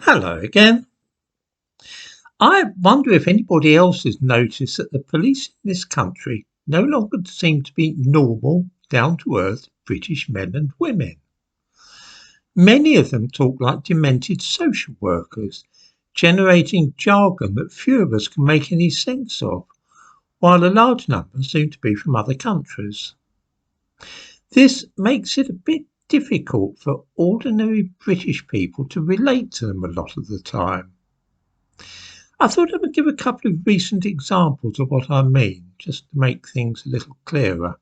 Hello again. I wonder if anybody else has noticed that the police in this country no longer seem to be normal, down to earth British men and women. Many of them talk like demented social workers, generating jargon that few of us can make any sense of, while a large number seem to be from other countries. This makes it a bit difficult for ordinary British people to relate to them a lot of the time. I thought I would give a couple of recent examples of what I mean, just to make things a little clearer.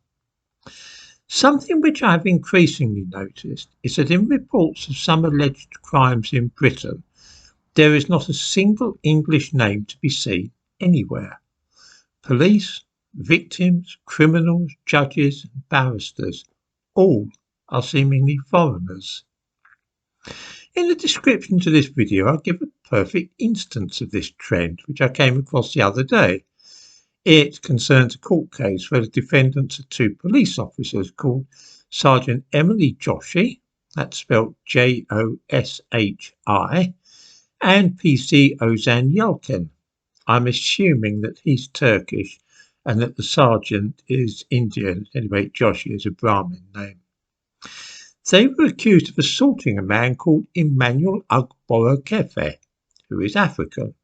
Something which I have increasingly noticed is that in reports of some alleged crimes in Britain, there is not a single English name to be seen anywhere. Police, victims, criminals, judges, and barristers, all are seemingly foreigners. In the description to this video, I'll give a perfect instance of this trend, which I came across the other day. It concerns a court case where the defendants are two police officers called Sergeant Emily Joshi, that's spelled Joshi, and PC Ozan Yelkin. I'm assuming that he's Turkish and that the sergeant is Indian. Anyway, Joshi is a Brahmin name. They were accused of assaulting a man called Emmanuel Kefe, who is African.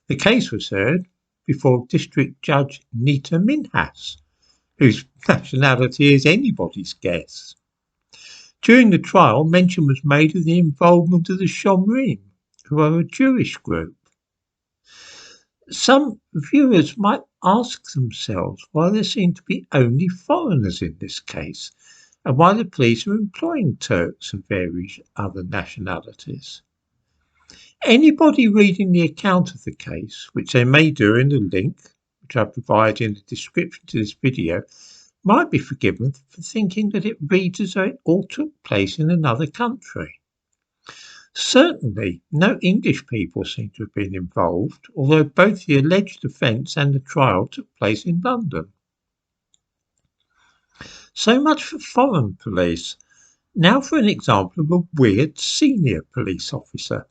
The case was heard before District Judge Nita Minhas, whose nationality is anybody's guess. During the trial, mention was made of the involvement of the Shomrim, who are a Jewish group. Some viewers might ask themselves why there seem to be only foreigners in this case, and why the police are employing Turks and various other nationalities. Anybody reading the account of the case, which they may do in the link which I provide in the description to this video, might be forgiven for thinking that it reads as though it all took place in another country. Certainly, no English people seem to have been involved, although both the alleged offence and the trial took place in London. So much for foreign police. Now for an example of a weird senior police officer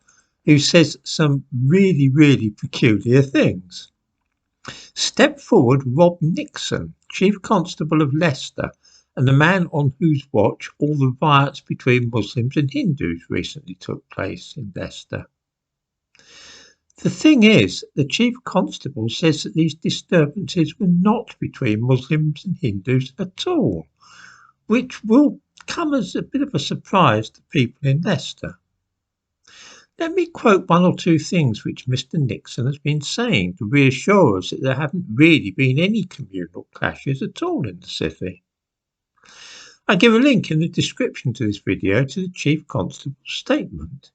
who says some really peculiar things. Step forward Rob Nixon, Chief Constable of Leicester, and the man on whose watch all the riots between Muslims and Hindus recently took place in Leicester. The thing is, the Chief Constable says that these disturbances were not between Muslims and Hindus at all, which will come as a bit of a surprise to people in Leicester. Let me quote one or two things which Mr. Nixon has been saying to reassure us that there haven't really been any communal clashes at all in the city. I give a link in the description to this video to the Chief Constable's statement.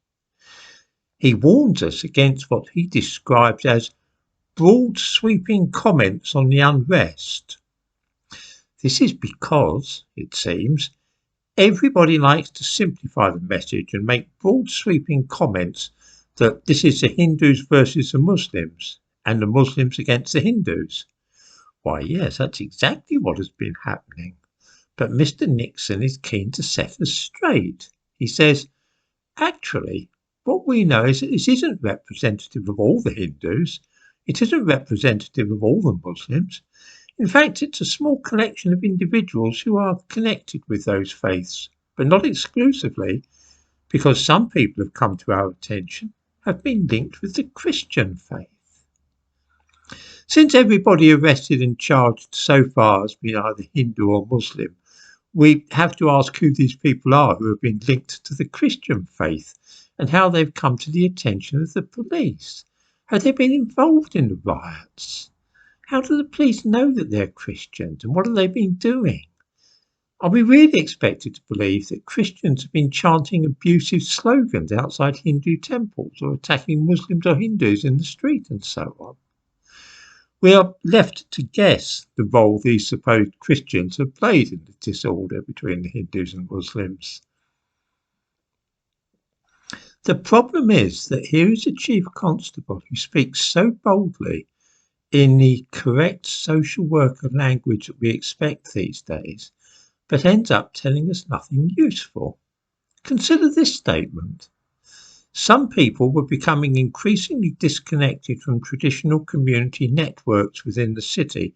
He warns us against what he describes as broad sweeping comments on the unrest. This is because, it seems, everybody likes to simplify the message and make broad sweeping comments that this is the Hindus versus the Muslims and the Muslims against the Hindus. Why, yes, that's exactly what has been happening. But Mr. Nixon is keen to set us straight. He says, actually, what we know is that this isn't representative of all the Hindus. It isn't representative of all the Muslims. In fact, it's a small collection of individuals who are connected with those faiths, but not exclusively, because some people have come to our attention have been linked with the Christian faith. Since everybody arrested and charged so far has been either Hindu or Muslim, we have to ask who these people are who have been linked to the Christian faith and how they've come to the attention of the police. Have they been involved in the riots? How do the police know that they're Christians, and what have they been doing? Are we really expected to believe that Christians have been chanting abusive slogans outside Hindu temples or attacking Muslims or Hindus in the street and so on? We are left to guess the role these supposed Christians have played in the disorder between the Hindus and Muslims. The problem is that here is a Chief Constable who speaks so boldly in the correct social worker language that we expect these days, but ends up telling us nothing useful. Consider this statement. Some people were becoming increasingly disconnected from traditional community networks within the city,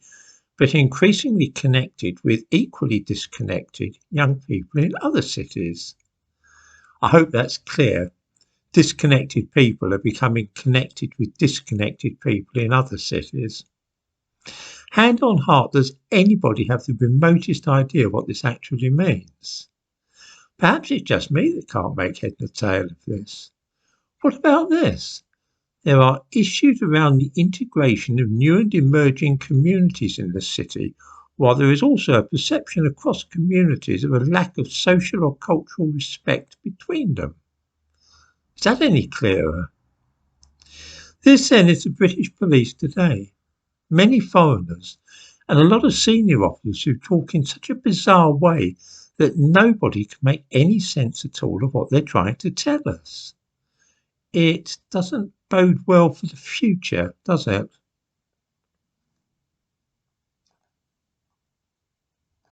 but increasingly connected with equally disconnected young people in other cities. I hope that's clear. Disconnected people are becoming connected with disconnected people in other cities. Hand on heart, does anybody have the remotest idea what this actually means? Perhaps it's just me that can't make head nor tail of this. What about this? There are issues around the integration of new and emerging communities in the city, while there is also a perception across communities of a lack of social or cultural respect between them. Is that any clearer? This then is the British police today. Many foreigners and a lot of senior officers who talk in such a bizarre way that nobody can make any sense at all of what they're trying to tell us. It doesn't bode well for the future, does it?